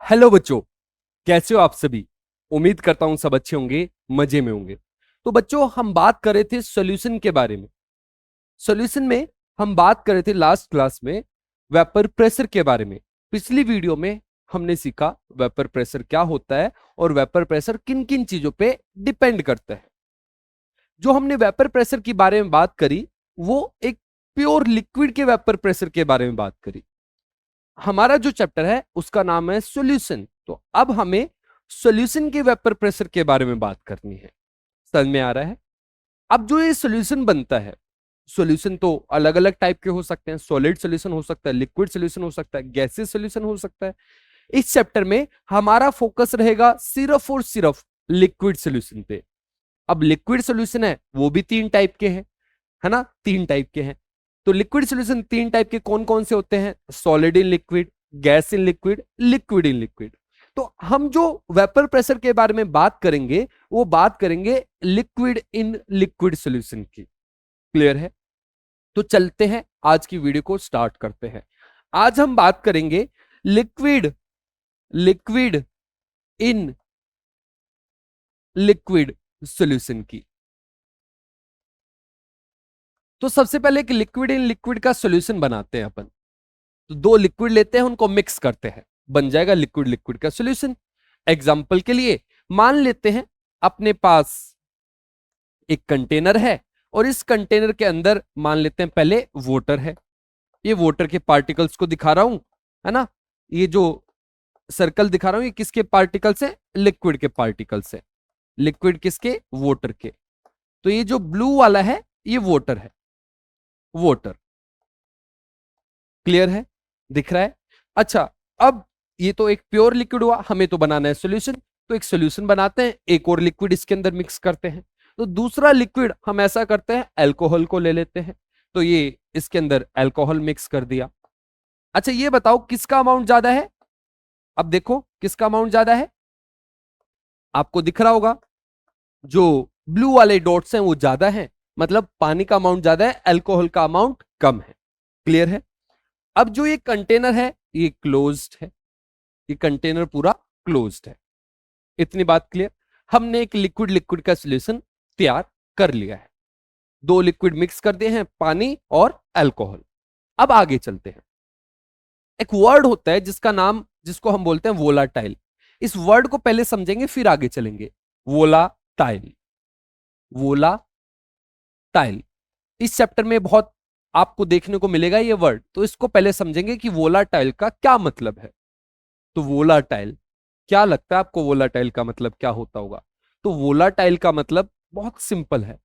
Hello बच्चों, कैसे हो आप सभी। उम्मीद करता हूं सब अच्छे होंगे, मजे में होंगे। तो बच्चों, हम बात कर रहे थे सॉल्यूशन के बारे में। सॉल्यूशन में हम बात कर रहे थे लास्ट क्लास में वेपर प्रेशर के बारे में। पिछली वीडियो में हमने सीखा वेपर प्रेशर क्या होता है और वेपर प्रेशर किन किन चीजों पे डिपेंड करता है। जो हमने वेपर प्रेशर की बारे में बात करी वो एक प्योर लिक्विड के वेपर प्रेशर के बारे में बात करी। हमारा जो चैप्टर है उसका नाम है सॉल्यूशन। तो अब हमें सॉल्यूशन के वेपर प्रेशर के बारे में बात करनी है। समझ में आ रहा है। अब जो ये सॉल्यूशन बनता है, सॉल्यूशन तो अलग अलग टाइप के हो सकते हैं। सॉलिड सॉल्यूशन हो सकता है, लिक्विड सॉल्यूशन हो सकता है, गैसेस सॉल्यूशन हो सकता है। इस चैप्टर में हमारा फोकस रहेगा सिर्फ और सिर्फ लिक्विड सॉल्यूशन पे। अब लिक्विड सॉल्यूशन है वो भी तीन टाइप के हैं, है ना, तीन टाइप के हैं। तो लिक्विड सॉल्यूशन तीन टाइप के कौन कौन से होते हैं? Solid in liquid, gas in liquid, liquid in liquid. तो हम जो वेपर प्रेशर के बारे में बात करेंगे वो बात करेंगे लिक्विड इन लिक्विड सॉल्यूशन की। क्लियर है? तो चलते हैं, आज की वीडियो को स्टार्ट करते हैं। आज हम बात करेंगे liquid liquid in liquid solution की। तो सबसे पहले एक लिक्विड इन लिक्विड का सॉल्यूशन बनाते हैं अपन। तो दो लिक्विड लेते हैं, उनको मिक्स करते हैं, बन जाएगा लिक्विड लिक्विड का सॉल्यूशन। एग्जाम्पल के लिए मान लेते हैं अपने पास एक कंटेनर है और इस कंटेनर के अंदर मान लेते हैं पहले वाटर है। ये वाटर के पार्टिकल्स को दिखा रहा हूं, है ना। ये जो सर्कल दिखा रहा हूं ये किसके पार्टिकल्स है? लिक्विड के पार्टिकल्स है। लिक्विड किसके? वाटर के। तो ये जो ब्लू वाला है ये वाटर है, वाटर। क्लियर है? दिख रहा है? अच्छा, अब ये तो एक प्योर लिक्विड हुआ, हमें तो बनाना है सॉल्यूशन। तो एक सॉल्यूशन बनाते हैं, एक और लिक्विड इसके अंदर मिक्स करते हैं। तो दूसरा लिक्विड हम ऐसा करते हैं, अल्कोहल को ले लेते हैं। तो ये इसके अंदर अल्कोहल मिक्स कर दिया। अच्छा, ये बताओ किसका अमाउंट ज्यादा है? अब देखो किसका अमाउंट ज्यादा है, आपको दिख रहा होगा। जो ब्लू वाले डॉट्स हैं वो ज्यादा हैं, मतलब पानी का अमाउंट ज्यादा है, अल्कोहल का अमाउंट कम है। क्लियर है? अब जो ये कंटेनर है ये क्लोज्ड है, ये कंटेनर पूरा क्लोज्ड है। इतनी बात क्लियर। हमने एक लिक्विड लिक्विड का सॉल्यूशन तैयार कर लिया है। दो लिक्विड मिक्स कर दिए हैं, पानी और अल्कोहल। अब आगे चलते हैं। एक वर्ड होता है जिसका नाम, जिसको हम बोलते हैं वोलाटाइल। इस वर्ड को पहले समझेंगे फिर आगे चलेंगे। वोलाटाइल, वोलाटाइल इस चैप्टर में बहुत आपको देखने को मिलेगा ये वर्ड। तो इसको पहले समझेंगे कि वोलाटाइल का क्या मतलब है। तो वोलाटाइल, क्या लगता है आपको वोलाटाइल का मतलब क्या होता होगा? तो वोलाटाइल का मतलब बहुत सिंपल है।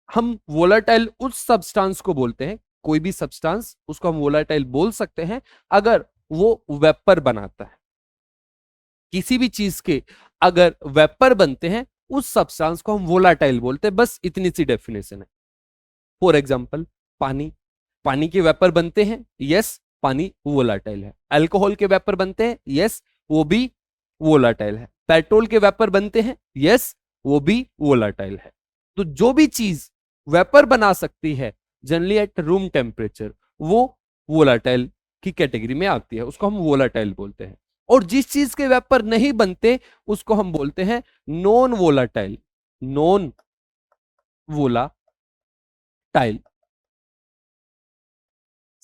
हम वोलाटाइल उस सब्सटेंस को बोलते हैं, कोई भी सब्सटेंस उसको हम वोलाटाइल बोल सकते हैं अगर वो वेपर बनाता है। किसी भी चीज के अगर वेपर बनते हैं उस सब्सटेंस को हम वोलाटाइल बोलते हैं। बस इतनी सी डेफिनेशन है। फॉर एग्जाम्पल पानी, पानी के वेपर बनते हैं, यस पानी वोलाटाइल है। अल्कोहल के वेपर बनते हैं, यस वो भी वोलाटाइल है। पेट्रोल के वेपर बनते हैं, यस वो भी वोलाटाइल है। तो जो भी चीज वेपर बना सकती है जनरली एट रूम टेम्परेचर, वो वोलाटाइल की कैटेगरी में आती है, उसको हम वोलाटाइल बोलते हैं। और जिस चीज के वेपर नहीं बनते उसको हम बोलते हैं नॉन वोलाटाइल, नॉन वोलाटाइल।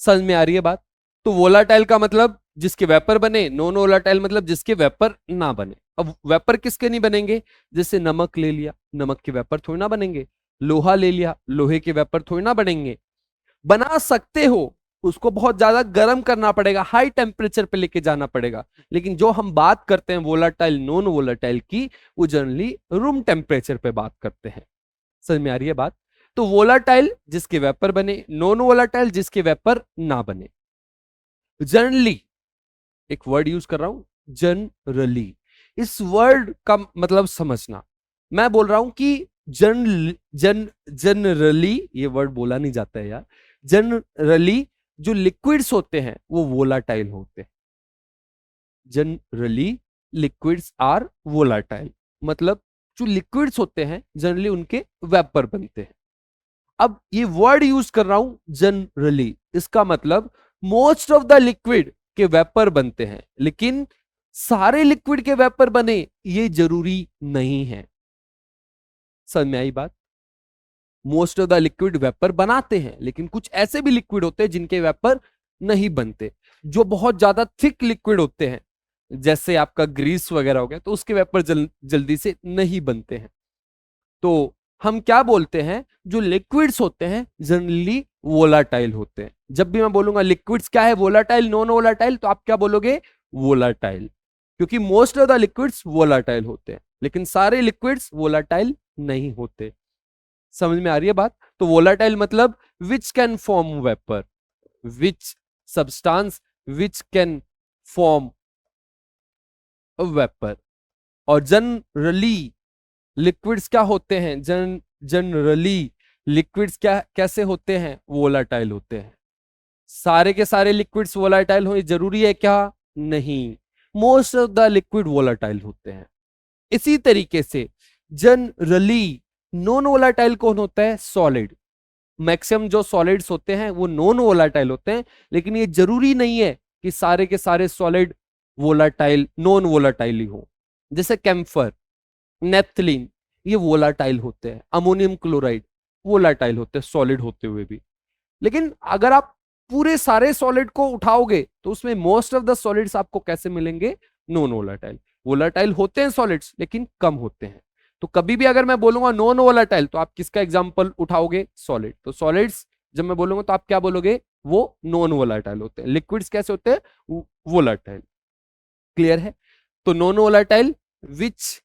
समझ में आ रही है बात? तो वोलाटाइल का मतलब जिसके वेपर बने, नॉन वोलाटाइल मतलब जिसके वेपर ना बने। अब वेपर किसके नहीं बनेंगे? जैसे नमक ले लिया, नमक के वेपर थोड़ी ना बनेंगे। लोहा ले लिया, लोहे के वेपर थोड़ी ना बनेंगे। बना सकते हो, उसको बहुत ज्यादा गर्म करना पड़ेगा, हाई टेम्परेचर पे लेके जाना पड़ेगा। लेकिन जो हम बात करते हैं वोलाटाइल नॉन वोलाटाइल की, वो जनरली रूम टेम्परेचर पे बात करते हैं। समझ में आ रही है बात? तो वोलाटाइल जिसके वेपर बने, नॉन वोलाटाइल जिसके वेपर ना बने। जनरली एक वर्ड यूज कर रहा हूं, जनरली। इस वर्ड का मतलब समझना। मैं बोल रहा हूं कि जनरली, ये वर्ड बोला नहीं जाता है यार। जनरली जो लिक्विड्स होते हैं वो वोलाटाइल होते हैं। जनरली लिक्विड्स आर वोलाटाइल, मतलब जो लिक्विड्स होते हैं जनरली उनके वेपर बनते हैं। अब ये वर्ड यूज कर रहा हूं जनरली, इसका मतलब मोस्ट ऑफ द लिक्विड के वेपर बनते हैं, लेकिन सारे लिक्विड के वेपर बने ये जरूरी नहीं है। समझ में आई बात? Most of the liquid vapour बनाते हैं, लेकिन कुछ ऐसे भी लिक्विड होते हैं जिनके वेपर नहीं बनते। जो बहुत ज्यादा थिक लिक्विड होते हैं, जैसे आपका ग्रीस वगैरह हो गया, तो उसके वेपर जल्दी से नहीं बनते हैं। तो हम क्या बोलते हैं, जो लिक्विड्स होते हैं जनरली वोलाटाइल होते हैं। जब भी मैं बोलूंगा लिक्विड्स क्या है, वोलाटाइल, नॉन वोलाटाइल, तो आप क्या बोलोगे, वोलाटाइल। क्योंकि most of the liquids volatile होते हैं, लेकिन सारे लिक्विड्स वोलाटाइल नहीं होते। समझ में आ रही है बात? तो वोलाटाइल मतलब which can form vapour, which substance which can form vapour. और जनरली लिक्विड्स क्या होते हैं, जनरली लिक्विड्स क्या कैसे होते हैं, वोलाटाइल होते हैं। सारे के सारे लिक्विड्स वोलाटाइल हो जरूरी है क्या? नहीं, most of the liquid volatile होते हैं। इसी तरीके से जनरली नॉन वोलाटाइल कौन होता है, सॉलिड। मैक्सिमम जो सॉलिड्स होते हैं वो नॉन वोलाटाइल होते हैं, लेकिन ये जरूरी नहीं है कि सारे के सारे सॉलिड वोलाटाइल नॉन वोलाटाइल ही हो। जैसे कैम्फर, नेफ्थलीन, ये वोलाटाइल होते हैं। अमोनियम क्लोराइड वोलाटाइल होते हैं सॉलिड होते हुए भी। लेकिन अगर आप पूरे सारे सॉलिड को उठाओगे तो उसमें मोस्ट ऑफ द सॉलिड्स आपको कैसे मिलेंगे, नॉन वोलाटाइल। वोलाटाइल होते हैं सॉलिड्स, लेकिन कम होते हैं। तो कभी भी अगर मैं बोलूंगा नॉन वोलाटाइल, तो आप किसका एग्जांपल उठाओगे, सॉलिड। तो सॉलिड्स जब मैं बोलूंगा तो आप क्या बोलोगे, वो नॉन वोलाटाइल होते हैं। लिक्विड्स कैसे होते हैं, वोलाटाइल। क्लियर है? तो non volatile which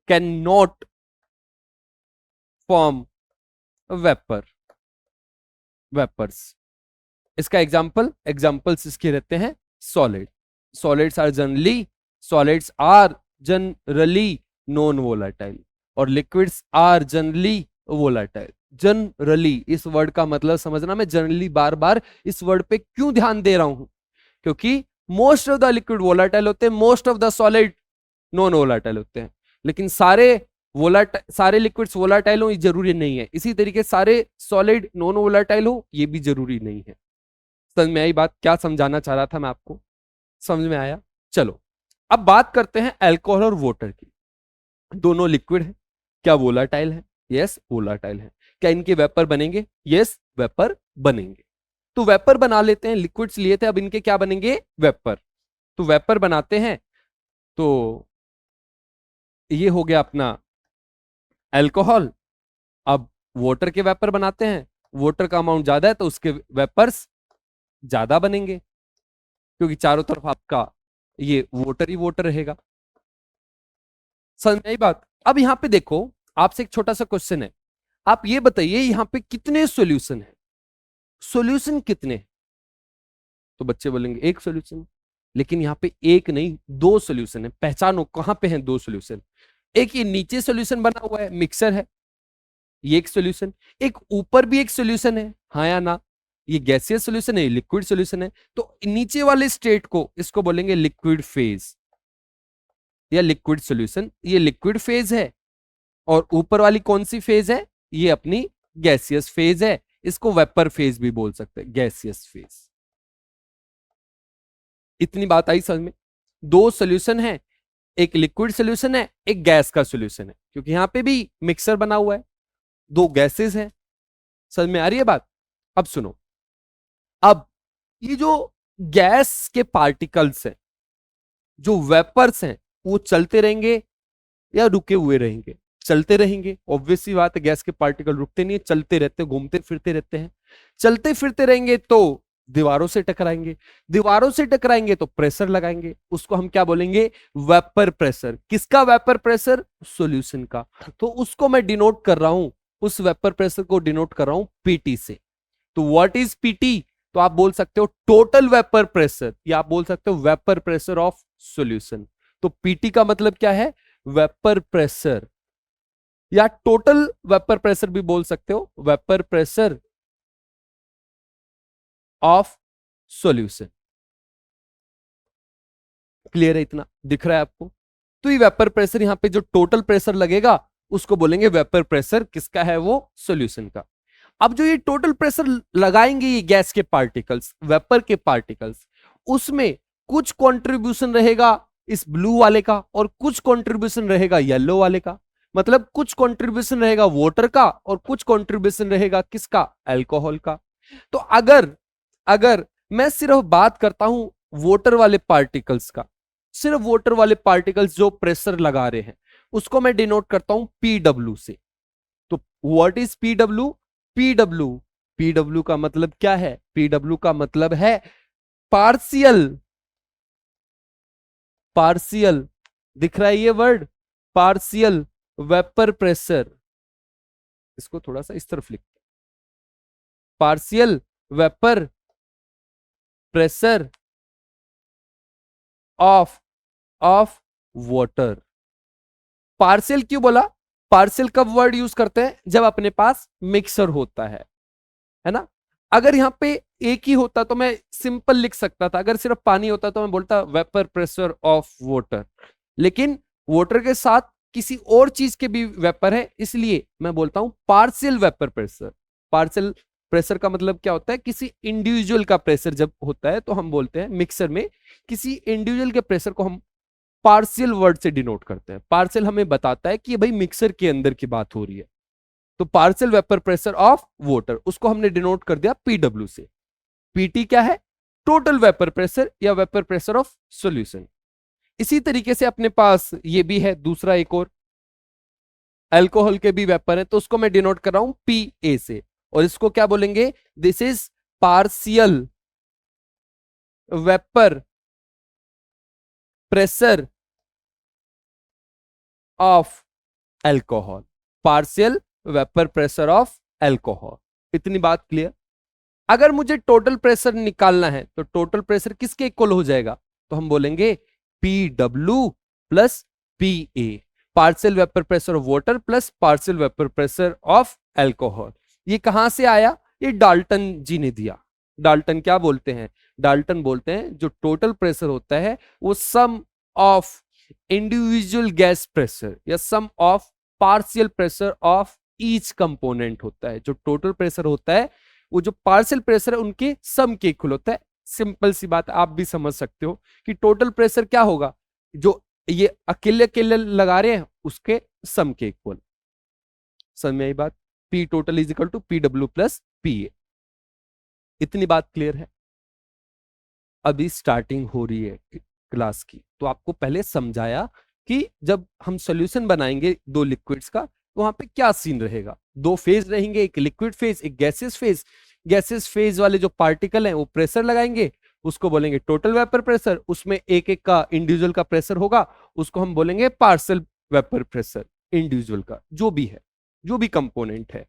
can not form vapour, vapours. इसका एग्जांपल्स इसके रहते हैं solid. Solids are generally non volatile, और liquids are generally volatile. Generally इस वर्ड का मतलब समझना, मैं जनरली बार बार इस वर्ड पे क्यों ध्यान दे रहा हूं, क्योंकि most of the liquid volatile होते हैं, most of the solid non volatile होते हैं। लेकिन सारे लिक्विड्स वोलाटाइल हो ये जरूरी नहीं है। इसी तरीके सारे सॉलिड नॉन वोलाटाइल हो ये भी जरूरी नहीं है। समझ में आई बात? क्या समझाना चाह रहा था मैं आपको, समझ में आया? चलो अब बात करते हैं अल्कोहल और वाटर की। दोनों लिक्विड है, क्या वोलाटाइल है? यस, वोलाटाइल है। क्या इनके वेपर बनेंगे? यस, वेपर बनेंगे। तो वेपर बना लेते हैं, लिक्विड्स लिए थे, अब इनके क्या बनेंगे, वेपर। तो वेपर बनाते हैं, तो ये हो गया अपना अल्कोहल। अब वाटर के वेपर बनाते हैं, वाटर का अमाउंट ज्यादा है तो उसके वेपर्स ज्यादा बनेंगे, क्योंकि चारों तरफ आपका ये वाटर ही वाटर रहेगा। समझ में आई बात? अब यहां पे देखो, आपसे एक छोटा सा क्वेश्चन है, आप ये बताइए यहां पे कितने सॉल्यूशन है, सॉल्यूशन कितने? तो बच्चे बोलेंगे एक सॉल्यूशन। लेकिन यहां पे एक नहीं, दो सॉल्यूशन है। पहचानो कहां पे है दो सॉल्यूशन। एक ये नीचे सॉल्यूशन बना हुआ है, मिक्सर है, ये एक सॉल्यूशन। एक ऊपर भी एक सॉल्यूशन है, हाँ या ना? ये गैसियस सॉल्यूशन है, लिक्विड सॉल्यूशन है। तो नीचे वाले स्टेट को इसको बोलेंगे लिक्विड फेज या लिक्विड सॉल्यूशन, ये लिक्विड फेज है। और ऊपर वाली कौन सी फेज है, ये अपनी गैसियस फेज है। इसको वेपर फेज भी बोल सकते हैं, गैसियस फेज। इतनी बात आई समझ में? दो सॉल्यूशन है, एक लिक्विड सॉल्यूशन है, एक गैस का सॉल्यूशन है, क्योंकि यहां पे भी मिक्सर बना हुआ है, दो गैसेस हैं। समझ में आ रही है बात? अब सुनो, अब ये जो गैस के पार्टिकल्स हैं, जो वेपर्स हैं, वो चलते रहेंगे या रुके हुए रहेंगे? चलते रहेंगे। ऑब्वियस सी बात है, गैस के पार्टिकल रुकते नहीं है, चलते रहते हैं, घूमते फिरते रहते हैं। चलते फिरते रहेंगे तो दीवारों से टकराएंगे, दीवारों से टकराएंगे तो प्रेशर लगाएंगे, उसको हम क्या बोलेंगे, वेपर प्रेशर। किसका वेपर प्रेशर? सॉल्यूशन का। तो उसको मैं डिनोट कर रहा हूं, उस वेपर प्रेशर को डिनोट कर रहा हूं पीटी से। तो व्हाट इज पीटी? तो आप बोल सकते हो टोटल वेपर प्रेशर, या आप बोल सकते हो वेपर प्रेशर ऑफ सॉल्यूशन। तो पीटी का मतलब क्या है, वेपर प्रेशर, या टोटल वेपर प्रेशर भी बोल सकते हो, vapour pressure of solution. Clear है? इतना दिख रहा है आपको? तो ये वेपर प्रेशर, यहां पे जो टोटल प्रेशर लगेगा उसको बोलेंगे वेपर प्रेशर। किसका है वो? सॉल्यूशन का। अब जो ये टोटल प्रेशर लगाएंगे ये गैस के पार्टिकल्स, वेपर के पार्टिकल्स, उसमें कुछ कंट्रीब्यूशन रहेगा इस ब्लू वाले का और कुछ कंट्रीब्यूशन रहेगा येलो वाले का। मतलब कुछ कंट्रीब्यूशन रहेगा वाटर का और कुछ कंट्रीब्यूशन रहेगा किसका, अल्कोहल का। तो अगर अगर मैं सिर्फ बात करता हूं वाटर वाले पार्टिकल्स का, सिर्फ वाटर वाले पार्टिकल्स जो प्रेशर लगा रहे हैं, उसको मैं डिनोट करता हूं पीडब्ल्यू से। तो what is PW? PW PW का मतलब क्या है? पीडब्ल्यू का मतलब है पार्शियल, पार्शियल, दिख रहा है ये वर्ड, पार्शियल वेपर प्रेशर। इसको थोड़ा सा इस तरफ लिखते हैं, partial vapour pressure of of water. Partial क्यों बोला? पार्शियल कब वर्ड यूज करते हैं? जब अपने पास मिक्सर होता है ना। अगर यहां पे एक ही होता तो मैं सिंपल लिख सकता था, अगर सिर्फ पानी होता तो मैं बोलता वेपर प्रेशर ऑफ वाटर, लेकिन वाटर के साथ किसी और चीज के भी वेपर है, इसलिए मैं बोलता हूं partial vapour pressure. Partial pressure का मतलब क्या होता है? किसी इंडिविजुअल का प्रेशर जब होता है तो हम बोलते हैं मिक्सर में किसी इंडिविजुअल के प्रेशर को हम पार्शियल वर्ड से डिनोट करते हैं। पार्शियल हमें बताता है कि भाई मिक्सर के अंदर की बात हो रही है। तो partial vapour pressure of water, उसको हमने डिनोट कर दिया पीडब्ल्यू से। पीटी क्या है? टोटल वेपर प्रेशर या वेपर प्रेशर ऑफ सॉल्यूशन। इसी तरीके से अपने पास ये भी है दूसरा एक और, अल्कोहल के भी वेपर है, तो उसको मैं डिनोट कर रहा हूं पीए से, और इसको क्या बोलेंगे? This is partial vapour pressure of alcohol, partial vapour pressure of alcohol. इतनी बात क्लियर? अगर मुझे टोटल प्रेशर निकालना है तो टोटल प्रेशर किसके इक्वल हो जाएगा? तो हम बोलेंगे P W plus P A, partial vapour pressure of water plus partial vapour pressure of alcohol. ये कहां से आया? ये डाल्टन जी ने दिया। डाल्टन क्या बोलते हैं? डाल्टन बोलते हैं जो टोटल प्रेशर होता है वो sum of individual gas pressure या sum of partial pressure of each component होता है। जो टोटल प्रेशर होता है वो जो पार्शियल प्रेशर है उनके सम के इक्वल होता है। सिंपल सी बात, आप भी समझ सकते हो कि टोटल प्रेशर क्या होगा? जो ये अकेले अकेले लगा रहे हैं उसके सम के इक्वल। समझ में आई बात? P total is equal to P W plus P A. इतनी बात क्लियर है? अभी स्टार्टिंग हो रही है क्लास की, तो आपको पहले समझाया कि जब हम सॉल्यूशन बनाएंगे दो लिक्विड्स का तो वहां पे क्या सीन रहेगा। दो फेज रहेंगे, एक लिक्विड फेज एक गैसेस फेज। गैसेस फेज वाले जो पार्टिकल हैं वो प्रेशर लगाएंगे, उसको बोलेंगे टोटल वेपर प्रेशर। उसमें एक एक का इंडिविजुअल का प्रेशर होगा, उसको हम बोलेंगे पार्शियल वेपर प्रेशर, इंडिविजुअल का जो भी है, जो भी कंपोनेंट है।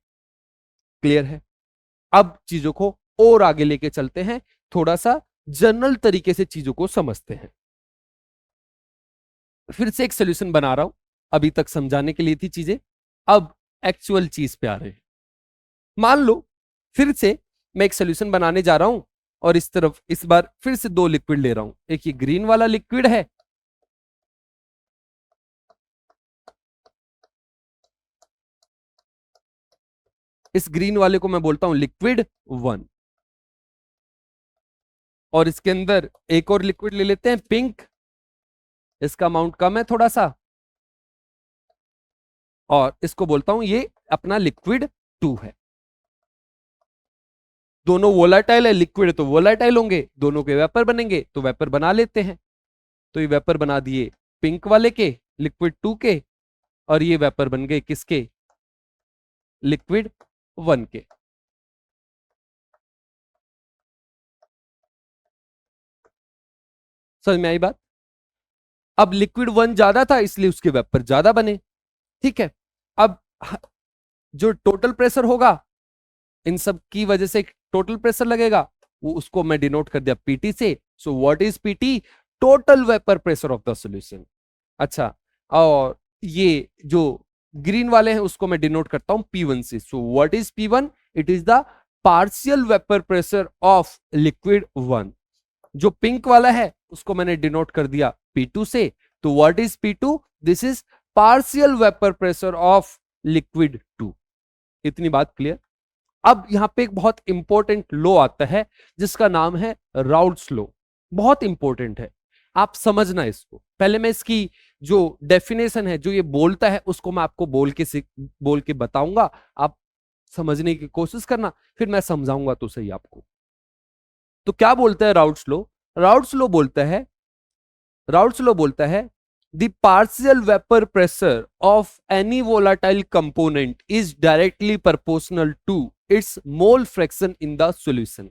क्लियर है? अब चीजों को और आगे लेके चलते हैं, थोड़ा सा जनरल तरीके से चीजों को समझते हैं। फिर से एक सोल्यूशन बना रहा हूं, अभी तक समझाने के लिए थी चीजें, अब एक्चुअल चीज पे आ रहे हैं। मान लो फिर से मैं एक सोल्यूशन बनाने जा रहा हूं और इस तरफ इस बार फिर से दो लिक्विड ले रहा हूं। एक ये ग्रीन वाला लिक्विड है, इस ग्रीन वाले को मैं बोलता हूं लिक्विड 1, और इसके अंदर एक और लिक्विड ले लेते हैं पिंक, इसका अमाउंट कम है थोड़ा सा, और इसको बोलता हूं ये अपना लिक्विड 2 है। दोनों वोलाटाइल है, लिक्विड तो वोलाटाइल होंगे, दोनों के वेपर बनेंगे तो वेपर बना लेते हैं। तो ये वेपर बना दिए पिंक वाले के, लिक्विड 2 के, और ये वेपर बन गए किसके? लिक्विड 1 के। समझ में आई बात? अब लिक्विड 1 ज्यादा था इसलिए उसके वेपर ज्यादा बने। ठीक है, अब जो टोटल प्रेशर होगा इन सब की वजह से टोटल प्रेशर लगेगा, वो उसको मैं डिनोट कर दिया पीटी से। So what is PT? Total vapour pressure of the solution. अच्छा, और ये जो ग्रीन वाले हैं उसको मैं डिनोट करता हूं P1 से। So what is P1? It is the partial vapour pressure of liquid 1। जो पिंक वाला है उसको मैंने डिनोट कर दिया P2 से। तो what is P2? This is partial vapour pressure of liquid 2। इतनी बात क्लियर? अब यहां पे एक बहुत इंपॉर्टेंट लॉ आता है जिसका नाम है राउल्ट्स लॉ। बहुत इंपॉर्टेंट है, आप समझना इसको। पहले मैं इसकी जो डेफिनेशन है, जो ये बोलता है, उसको मैं आपको बोल के बताऊंगा, आप समझने की कोशिश करना, फिर मैं समझाऊंगा तो सही आपको। तो क्या बोलता है राउट्स लॉ? राउट्स लॉ बोलता है, राउट्स लॉ बोलता है the partial vapour pressure of any volatile component is directly proportional to its mole fraction in the solution.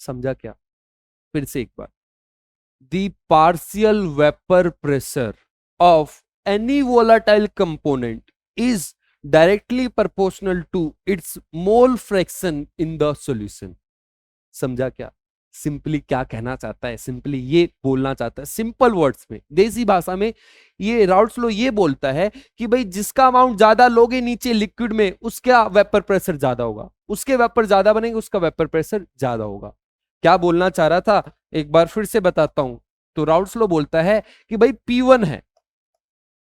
समझा क्या? फिर से एक बार, the partial vapour pressure of any volatile component is directly proportional to its mole fraction in the solution. समझा क्या? Simply क्या कहना चाहता है, सिंपली ये बोलना चाहता है, सिंपल वर्ड्स में, देसी भाषा में, ये राउट्स लॉ ये बोलता है कि भाई जिसका अमाउंट ज्यादा लोगे नीचे लिक्विड में, उसका वेपर प्रेशर ज्यादा होगा, उसके वेपर ज्यादा बनेंगे, उसका वेपर प्रेशर ज्यादा होगा। क्या बोलना चाह रहा था, एक बार फिर से बताता हूं। तो राउट्स लॉ बोलता है कि भाई P1 है,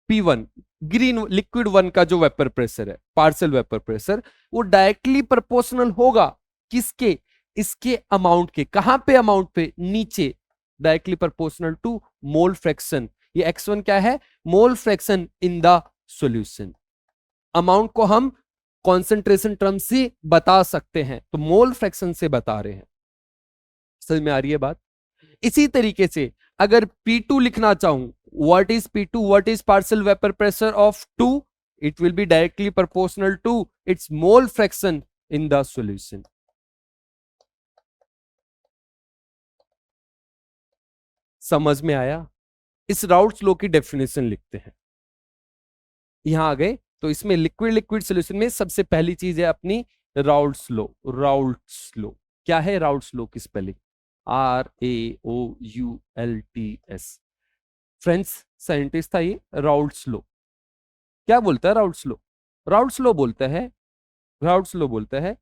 P1 ग्रीन लिक्विड वन का जो वेपर प्रेशर है, पार्शियल वेपर प्रेशर, वो डायरेक्टली प्रोपोर्शनल होगा किसके? इसके अमाउंट के। कहां पे अमाउंट पे? नीचे, directly proportional to mole fraction. ये x1 क्या है? Mole fraction in the solution. Amount को हम कॉन्सेंट्रेशन टर्म से बता सकते हैं, तो मोल फ्रैक्शन से बता रहे हैं। समझ में आ रही है बात? इसी तरीके से अगर P2 लिखना चाहूं, what is P2, what is partial vapor pressure of 2, it will be directly proportional to its mole fraction in the solution। समझ में आया? इस राउट्स लॉ की डेफिनेशन लिखते हैं, यहां आ गए। तो इसमें लिक्विड लिक्विड सॉल्यूशन में सबसे पहली चीज है अपनी राउट्स लॉ। राउट्स लॉ क्या है? राउट्स लॉ की स्पेलिंग RAOULTS। फ्रेंच साइंटिस्ट था ये राउट्स लॉ। क्या बोलता है राउट्स लॉ? राउट्स लॉ बोलता है, राउट्स लॉ बोलता है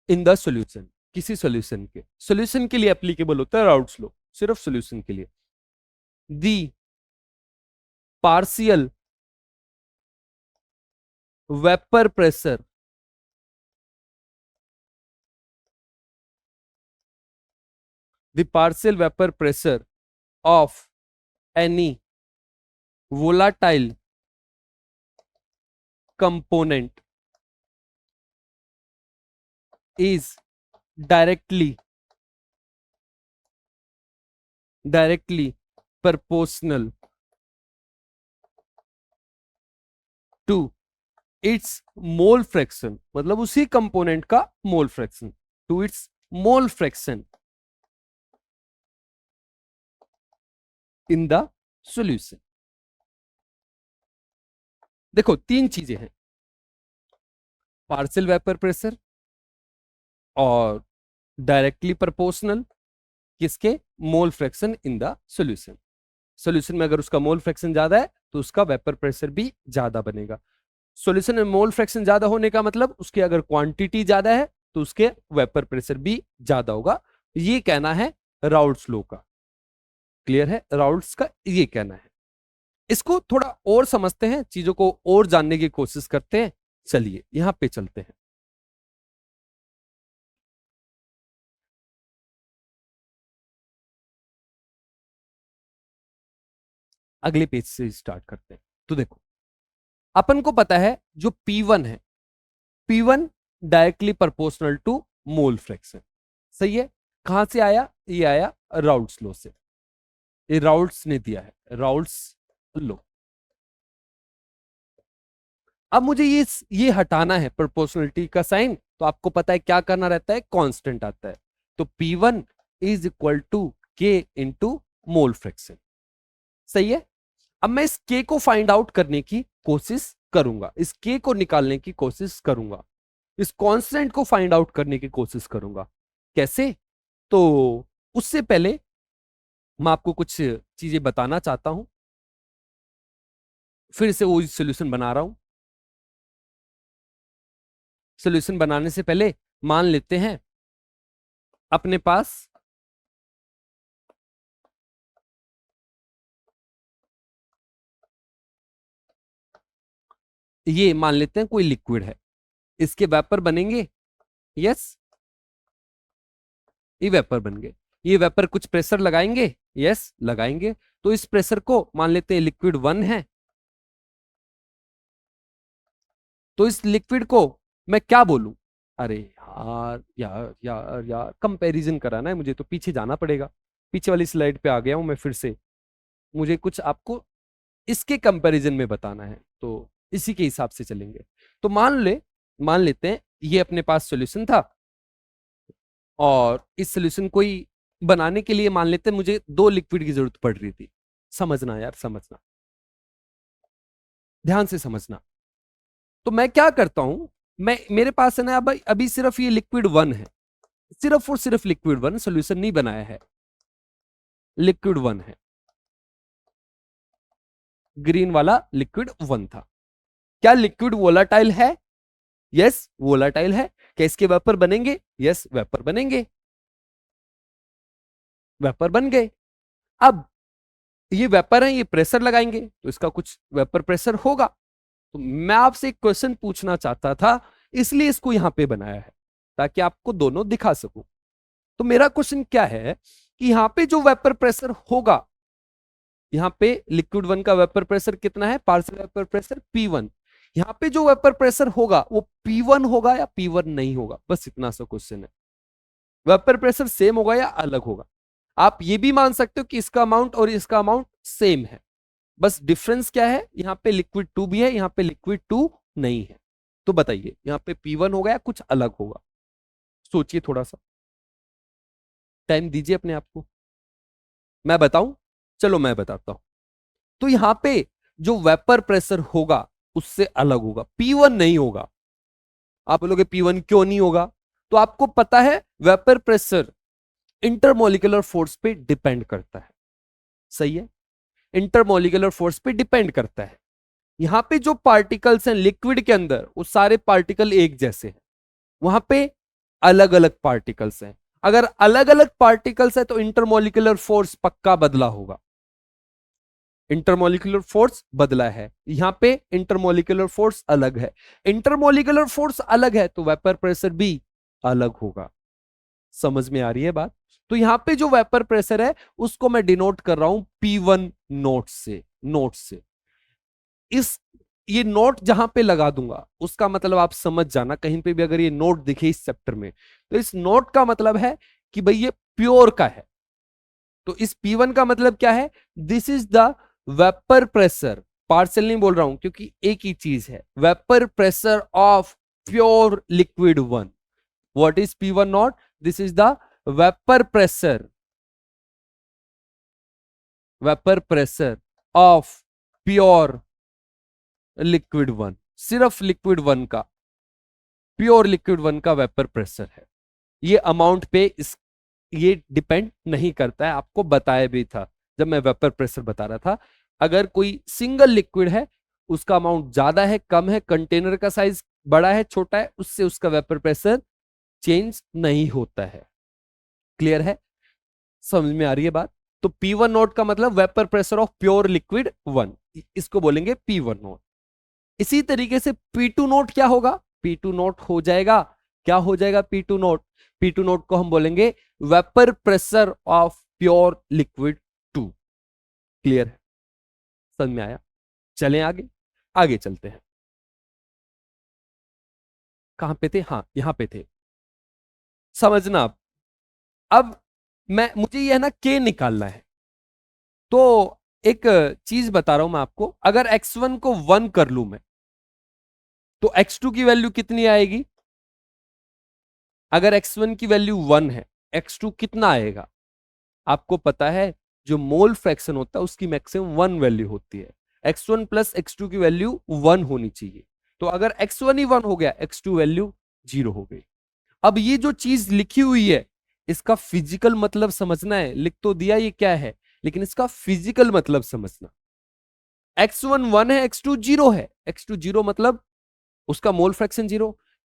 इन द सॉल्यूशन, किसी सॉल्यूशन के लिए एप्लीकेबल होता है राउट्स लॉ, सिर्फ सॉल्यूशन के लिए। The partial vapour pressure the partial vapour pressure of any volatile component is directly proportional to its mole fraction, मतलब उसी कंपोनेंट का mole fraction, to its mole fraction in the solution. देखो तीन चीजें हैं, पार्शियल वेपर प्रेशर और directly proportional किसके? Mole fraction in the solution. Solution में अगर उसका मोल फ्रैक्शन ज्यादा है तो उसका वेपर प्रेशर भी ज्यादा बनेगा। सॉल्यूशन में मोल फ्रैक्शन ज्यादा होने का मतलब उसकी अगर क्वांटिटी ज्यादा है तो उसके वेपर प्रेशर भी ज्यादा होगा। ये कहना है राउट्स लॉ का। क्लियर है? राउट्स का ये कहना है। इसको थोड़ा और समझते हैं, चीजों को और जानने की कोशिश करते हैं। चलिए यहां पे चलते हैं। अगले पेज से स्टार्ट करते हैं। तो देखो अपन को पता है जो P1 है, P1 directly proportional to mole fraction. सही है? कहां से आया? ये आया राउट्स लॉ से। ये राउट्स ने दिया है, राउट्स लॉ। अब मुझे ये हटाना है प्रोपोर्शनलिटी का साइन, तो आपको पता है क्या करना रहता है? कांस्टेंट आता है। तो P1 is equal to K into mole fraction. सही है? अब मैं इस K को फाइंड आउट करने की कोशिश करूंगा, इस K को निकालने की कोशिश करूंगा, इस कांस्टेंट को फाइंड आउट करने की कोशिश करूंगा। कैसे? तो उससे पहले मैं आपको कुछ चीजें बताना चाहता हूं। फिर से वो सॉल्यूशन बना रहा हूं। सॉल्यूशन बनाने से पहले मान लेते हैं अपने पास ये, मान लेते हैं कोई लिक्विड है, इसके वेपर बनेंगे। यस, ये वेपर बन गए। ये वेपर कुछ प्रेशर लगाएंगे, यस लगाएंगे। तो इस प्रेशर को मान लेते हैं लिक्विड 1 है। तो इस लिक्विड को मैं क्या बोलूं? अरे यार यार यार यार, कंपैरिजन कराना है मुझे, तो पीछे जाना पड़ेगा। पीछे वाली स्लाइड पे आ गया हूं मैं फिर से। मुझे कुछ आपको इसके कंपैरिजन में बताना है, तो इसी के हिसाब से चलेंगे। तो मान लेते हैं ये अपने पास सॉल्यूशन था, और इस सॉल्यूशन को ही बनाने के लिए मान लेते हैं मुझे 2 लिक्विड की जरूरत पड़ रही थी। समझना यार, समझना, ध्यान से समझना। तो मैं क्या करता हूं, मैं मेरे पास है ना अब अभी सिर्फ ये लिक्विड 1 है, सिर्फ और सिर्फ लिक्विड 1, सॉल्यूशन नहीं बनाया है, लिक्विड 1 है। ग्रीन वाला लिक्विड 1 था। क्या लिक्विड वोलाटाइल है? यस वोलाटाइल है। क्या इसके वेपर बनेंगे? यस वेपर बनेंगे, वेपर बन गए। अब ये वेपर है, ये प्रेशर लगाएंगे तो इसका कुछ वेपर प्रेशर होगा। तो मैं आपसे एक क्वेश्चन पूछना चाहता था, इसलिए इसको यहां पे बनाया है ताकि आपको दोनों दिखा सकूं। तो मेरा क्वेश्चन क्या है कि यहां पे जो वेपर प्रेशर होगा, यहां पे लिक्विड 1 का वेपर प्रेशर कितना है? Partial vapour pressure P1। यहां पे जो वेपर प्रेशर होगा वो P1 होगा या P1 नहीं होगा? बस इतना सा क्वेश्चन है। वेपर प्रेशर सेम होगा या अलग होगा? आप ये भी मान सकते हो कि इसका अमाउंट और इसका अमाउंट सेम है, बस डिफरेंस क्या है, यहां पे लिक्विड 2 भी है, यहां पे लिक्विड 2 नहीं है। तो बताइए यहां पे P1 होगा या कुछ अलग होगा? सोचिए, थोड़ा सा टाइम दीजिए अपने आप को। मैं बताऊं? चलो मैं बताता हूं। तो यहां पे जो वेपर प्रेशर होगा उससे अलग होगा, P1 नहीं होगा। आप बोलोगे P1 क्यों नहीं होगा? तो आपको पता है वेपर प्रेशर इंटरमोलिकुलर फोर्स पे डिपेंड करता है, सही है, इंटरमोलिकुलर फोर्स पे डिपेंड करता है। यहां पे जो पार्टिकल्स हैं लिक्विड के अंदर वो सारे पार्टिकल एक जैसे हैं, वहां पे अलग अलग पार्टिकल्स हैं। अगर अलग अलग पार्टिकल्स है तो इंटरमोलिकुलर फोर्स पक्का बदला होगा। इंटरमोलिकुलर फोर्स बदला है, यहां पे इंटरमोलिकुलर फोर्स अलग है। इंटरमोलिकुलर फोर्स अलग है तो वेपर प्रेशर भी अलग होगा। समझ में आ रही है बात? तो यहां पे जो वेपर प्रेशर है उसको मैं डिनोट कर रहा हूं P1 नोट से, नोट से। इस ये नोट जहां पे लगा दूंगा उसका मतलब आप समझ जाना, कहीं पे भी अगर ये नोट दिखे इस चैप्टर में तो इस नोट का मतलब है कि भाई ये प्योर का है। तो इस P1 का मतलब क्या है? This is the vapour pressure, partial नहीं बोल रहा हूं क्योंकि एक ही चीज है, vapour pressure of pure liquid 1। What is P1 not? This is the vapour pressure, vapour pressure of pure liquid 1, सिर्फ लिक्विड 1 का, प्योर लिक्विड 1 का वेपर प्रेशर है। ये अमाउंट पे ये डिपेंड नहीं करता है, आपको बताया भी था जब मैं वेपर प्रेशर बता रहा था। अगर कोई सिंगल लिक्विड है, उसका अमाउंट ज्यादा है कम है, कंटेनर का साइज बड़ा है छोटा है, उससे उसका वेपर प्रेशर चेंज नहीं होता है। क्लियर है? समझ में आ रही है बात? तो P1 नोट का मतलब vapour pressure of pure liquid 1, इसको बोलेंगे P1 नोट। इसी तरीके से P2 नोट क्या होगा? P2 नोट हो जाएगा, क्या हो जाएगा P2 नोट? P2 नोट को हम बोलेंगे vapour pressure of pure liquid 2। Clear है? समझ में आया? चलें आगे, आगे चलते हैं। कहां पे थे? हाँ यहां पे थे। समझना अब मुझे यह ना K निकालना है। तो एक चीज बता रहा हूं मैं आपको, अगर x1 को 1 कर लू मैं तो x2 की वैल्यू कितनी आएगी? अगर x1 की वैल्यू 1 है, x2 कितना आएगा? आपको पता है जो मोल फ्रैक्शन होता है उसकी मैक्सिमम 1 वैल्यू होती है। x1 प्लस x2 की वैल्यू 1 होनी चाहिए। तो अगर x1 ही 1 हो गया, x2 वैल्यू 0 हो गई। अब ये जो चीज लिखी हुई है इसका फिजिकल मतलब समझना है, लिख तो दिया ये क्या है, लेकिन इसका फिजिकल मतलब समझना। x1 1 है, x2 0 है, x2 0 मतलब उसका मोल फ्रैक्शन 0।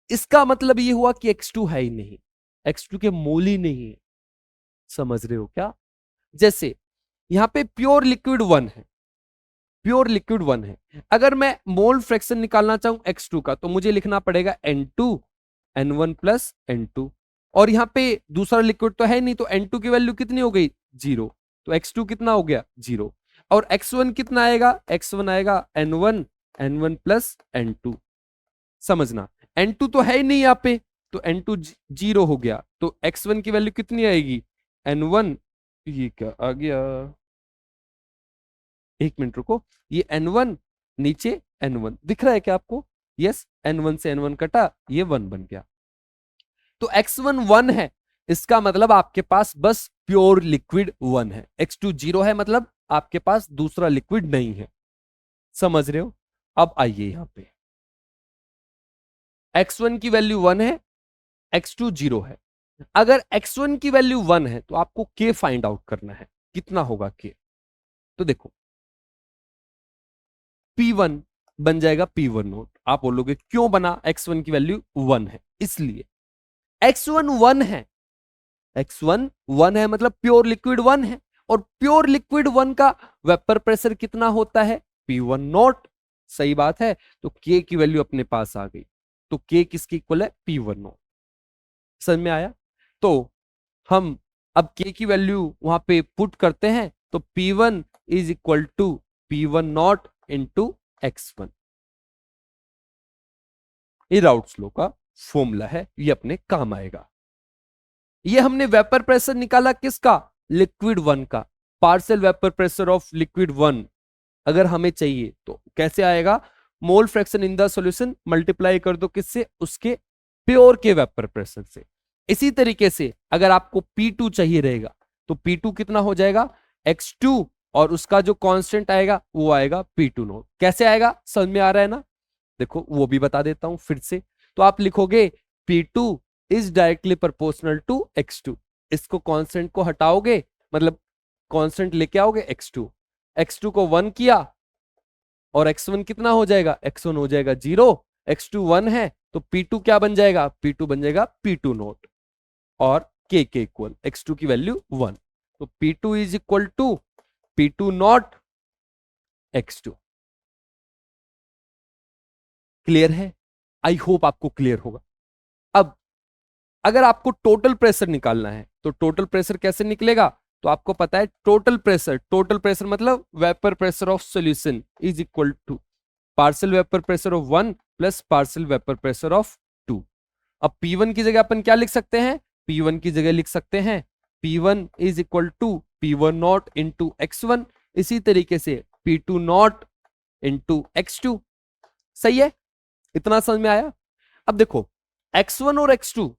इसका मतलब ये हुआ कि x2 है ही नहीं, x2 के मोल ही नहीं है। समझ रहे हो क्या? जैसे यहां पे प्योर लिक्विड 1 है, प्योर लिक्विड 1 है, अगर मैं मोल फ्रैक्शन निकालना चाहूं x2 का तो मुझे लिखना पड़ेगा N2 N1 प्लस N2। और यहाँ पे दूसरा लिक्विड तो है नहीं, तो N2 की वैल्यू कितनी हो गई, 0। तो X2 कितना हो गया, 0। और X1 कितना आएगा, X1 आएगा N1, N1 प्लस N2। समझना, N2 तो है ही नहीं यहाँ पे, तो N2 0 हो गया, तो X1 की वैल्यू कितनी आएगी, N1, ये क्या आ गया, एक मिनट रुको, ये N1 नीचे N1 दिख रहा है क्या आपको, यस, N1 से N1 कटा, ये 1 बन गया। तो X1 1 है, इसका मतलब आपके पास बस प्योर लिक्विड 1 है। X2 0 है, मतलब आपके पास दूसरा लिक्विड नहीं है। समझ रहे हो? अब आइए यहां पे, X1 की वैल्यू 1 है, X2 0 है। अगर X1 की वैल्यू 1 है तो आपको K फाइंड आउट करना है, कितना होगा K। तो देखो P1 बन जाएगा P1 नोट। आप बोलोगे क्यों बना, X1 की वैल्यू 1 है इसलिए। X1 1 है, X1 1 है मतलब प्योर लिक्विड 1 है, और प्योर लिक्विड 1 का वेपर प्रेशर कितना होता है, P1 नॉट। सही बात है, तो K की वैल्यू अपने पास आ गई, तो K किसकी इक्वल है, P1 नॉट। समझ में आया? तो हम अब K की वैल्यू वहां पे पुट करते हैं, तो P1 is equal to P1 naught into X1। ये राउट्स लॉ का फॉर्मूला है, ये अपने काम आएगा। ये हमने वेपर प्रेशर निकाला किसका, लिक्विड 1 का। Partial vapour pressure of liquid 1 अगर हमें चाहिए तो कैसे आएगा, मोल fraction in the solution multiply कर दो किससे, उसके प्योर के वेपर प्रेशर से। इसी तरीके से अगर आपको P2 चाहिए रहेगा तो P2 कितना हो जाएगा, X2, और उसका जो कांस्टेंट आएगा वो आएगा P2 नोट। कैसे आएगा, समझ में आ रहा है ना? देखो वो भी बता देता हूं फिर से। तो आप लिखोगे P2 is directly proportional to X2। इसको कांस्टेंट को हटाओगे, मतलब कांस्टेंट लेके आओगे X2, X2 को 1 किया और X1 कितना हो जाएगा, X1 हो जाएगा 0, X2 1 है तो P2 क्या बन जाएगा, P2 बन जाएगा P2 नोट, और K के इक्वल X2 की वैल्यू 1। तो P2 is equal to P2 naught X2। Clear है? आई होप आपको क्लियर होगा। अब अगर आपको टोटल प्रेशर निकालना है तो टोटल प्रेशर कैसे निकलेगा, तो आपको पता है टोटल प्रेशर मतलब vapour pressure of solution is equal to partial vapour pressure of 1 plus partial vapour pressure of 2। अब P1 की जगह अपन क्या लिख सकते हैं, P1 की जगह लिख सकते हैं P1 is equal to P1 naught into X1, इसी तरीके से P2 नॉट इंटू X2। सही है, इतना समझ में आया? अब देखो X1 और X2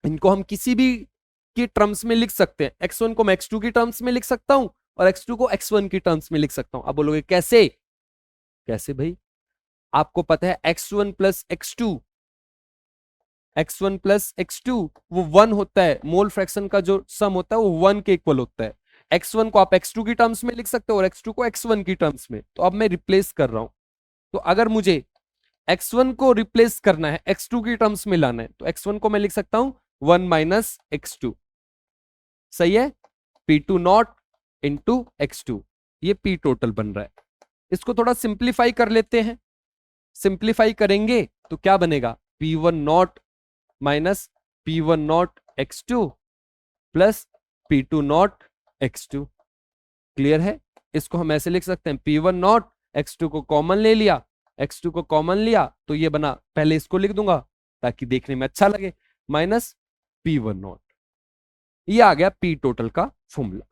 इनको हम किसी भी की टर्म्स में लिख सकते हैं। X1 को मैं X2 की टर्म्स में लिख सकता हूं और X2 को X1 की टर्म्स में लिख सकता हूं। अब बोलोगे कैसे, कैसे भाई, आपको पता है X1 plus X2, X1 plus X2 वो 1 होता है, मोल फ्रैक्शन का जो सम होता है वो 1 के इक्वल होता है। X1 को आप X2 की टर्म्स में लिख सकते हो और X2 को X1 की टर्म्स में। तो अब मैं रिप्लेस कर रहा हूं, तो अगर मुझे X1 को रिप्लेस करना है, X2 की टर्म्स में लाना है, तो X1 को मैं लिख सकता हूं 1 माइनस X2। सही है, P2 नॉट इंटू X2, ये P टोटल बन रहा है। इसको थोड़ा सिंप्लीफाई कर लेते हैं, सिंप्लीफाई करेंगे तो क्या बनेगा, P1 not minus P1 not X2 plus P2 naught X2। Clear है? इसको हम ऐसे लिख सकते हैं P1 नॉट, X2 को कॉमन ले लिया, X2 को कॉमन लिया तो ये बना, पहले इसको लिख दूंगा ताकि देखने में अच्छा लगे, माइनस P1 नॉट। ये आ गया P टोटल का फॉर्मूला।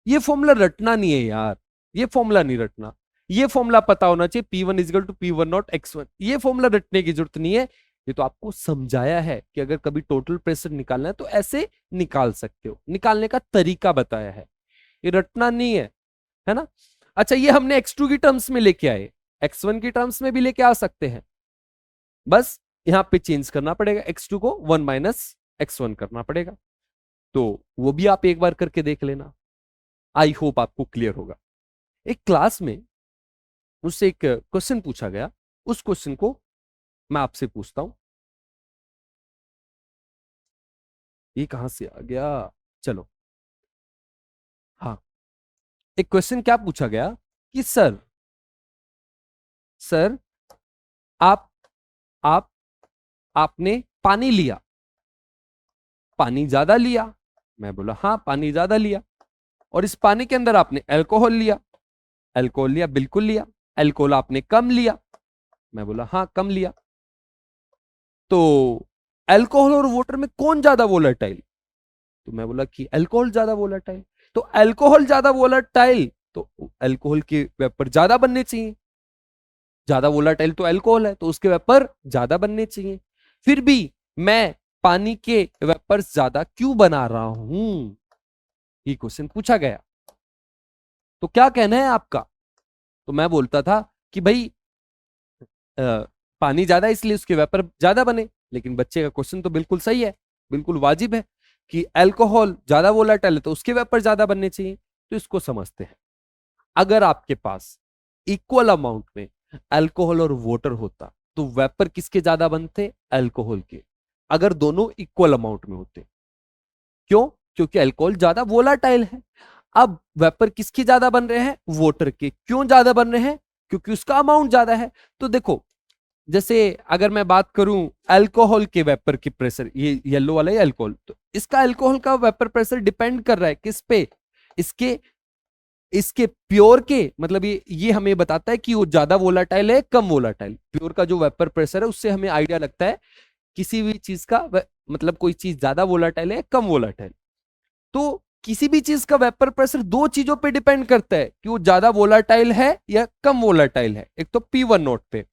ये फॉर्मूला रटना नहीं है यार, ये फॉर्मूला नहीं रटना, ये फॉर्मूला पता होना चाहिए P1 equal to P1 not X1। ये फॉर्मूला रटने की जरूरत नहीं है, ये तो आपको समझाया है कि अगर कभी टोटल प्रेशर निकालना है तो ऐसे निकाल सकते हो, निकालने का तरीका बताया है, ये रटना नहीं है ना? अच्छा, ये हमने X2 की टर्म्स में लेके आए, X1 की टर्म्स में भी लेके आ सकते हैं, बस यहां पे चेंज करना पड़ेगा, X2 को 1 माइनस X1 करना पड़ेगा। तो वो भी आप एक बार करके देख लेना, आई होप आपको क्लियर होगा। एक क्लास में मुझसे एक क्वेश्चन पूछा गया, उस क्वेश्चन को मैं आपसे पूछता हूं। ये कहां से आ गया, चलो, हाँ, एक क्वेश्चन क्या पूछा गया कि सर, सर आप आप आपने पानी लिया, पानी ज्यादा लिया। मैं बोला हाँ पानी ज्यादा लिया। और इस पानी के अंदर आपने अल्कोहल लिया। अल्कोहल लिया, बिल्कुल लिया। अल्कोहल आपने कम लिया। मैं बोला हाँ कम लिया। तो अल्कोहल और वाटर में कौन ज्यादा वोलेटाइल? तो मैं बोला कि अल्कोहल ज्यादा वोलेटाइल। तो अल्कोहल ज्यादा वोलेटाइल, तो अल्कोहल के वेपर ज्यादा बनने चाहिए। ज्यादा वोलेटाइल तो अल्कोहल है, तो उसके वेपर ज्यादा बनने चाहिए। फिर भी मैं पानी के वेपर्स ज्यादा क्यों बना रहा हूं, ये क्वेश्चन पूछा गया। तो क्या कहना है आपका? तो मैं बोलता था कि भाई पानी ज्यादा इसलिए उसके वेपर ज्यादा बने। लेकिन बच्चे का क्वेश्चन तो बिल्कुल सही है, बिल्कुल वाजिब है कि अल्कोहल ज्यादा वोलेटाइल है तो उसके वेपर ज्यादा बनने चाहिए। तो इसको समझते हैं। अगर आपके पास इक्वल अमाउंट में अल्कोहल और वाटर होता तो वेपर किसके ज्यादा बनते? अल्कोहल के। अगर दोनों इक्वल अमाउंट में होते, क्यों? क्योंकि अल्कोहल ज्यादा वोलाटाइल है। अब वेपर किसके ज्यादा बन रहे हैं? वाटर के। क्यों ज्यादा बन रहे हैं? क्योंकि उसका अमाउंट ज्यादा है। तो देखो, जैसे अगर मैं बात करूं अल्कोहल के वेपर की प्रेशर, ये येलो वाला है अल्कोहल, तो इसका अल्कोहल का वेपर प्रेशर डिपेंड कर रहा है किस पे? इसके इसके प्योर के, मतलब ये हमें बताता है कि वो ज्यादा वोलाटाइल है कम वोलाटाइल। प्योर का जो वेपर प्रेशर है उससे हमें आइडिया लगता है किसी भी चीज का मतलब कोई चीज ज्यादा वोलाटाइल है कम वोलाटाइल। तो किसी भी चीज का वेपर प्रेशर दो चीजों पे डिपेंड करता है कि वो ज्यादा वोलाटाइल है या कम वोलाटाइल है। एक तो P1 नोट पे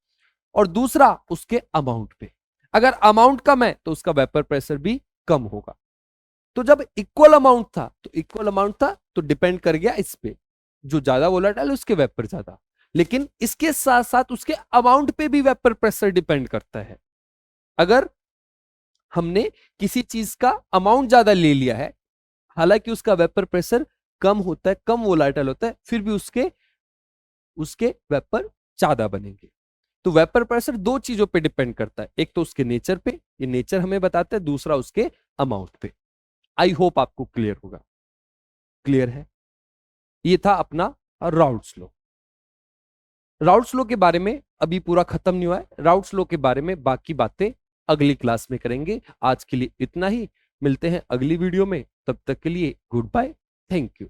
और दूसरा उसके अमाउंट पे। अगर अमाउंट कम है तो उसका वेपर प्रेशर भी कम होगा। तो जब इक्वल अमाउंट था तो इक्वल अमाउंट था तो डिपेंड कर गया इस पे, जो ज्यादा वोलेटाइल उसके वेपर ज्यादा। लेकिन इसके साथ साथ उसके अमाउंट पे भी वेपर प्रेशर डिपेंड करता है। अगर हमने किसी चीज का अमाउंट ज्यादा ले लिया है, हालांकि उसका वेपर प्रेशर कम होता है, कम वोलेटाइल होता है, फिर भी उसके उसके वेपर ज्यादा बनेंगे। तो वेपर प्रेशर दो चीजों पे डिपेंड करता है, एक तो उसके नेचर पे, ये नेचर हमें बताता है, दूसरा उसके अमाउंट पे। आई होप आपको क्लियर होगा। क्लियर है? ये था अपना राउट्स लॉ। राउट्स लॉ के बारे में अभी पूरा खत्म नहीं हुआ है। राउट्स लॉ के बारे में बाकी बातें अगली क्लास में करेंगे। आज के लिए इतना ही, मिलते हैं अगली वीडियो में। तब तक के लिए गुड बाय, थैंक यू।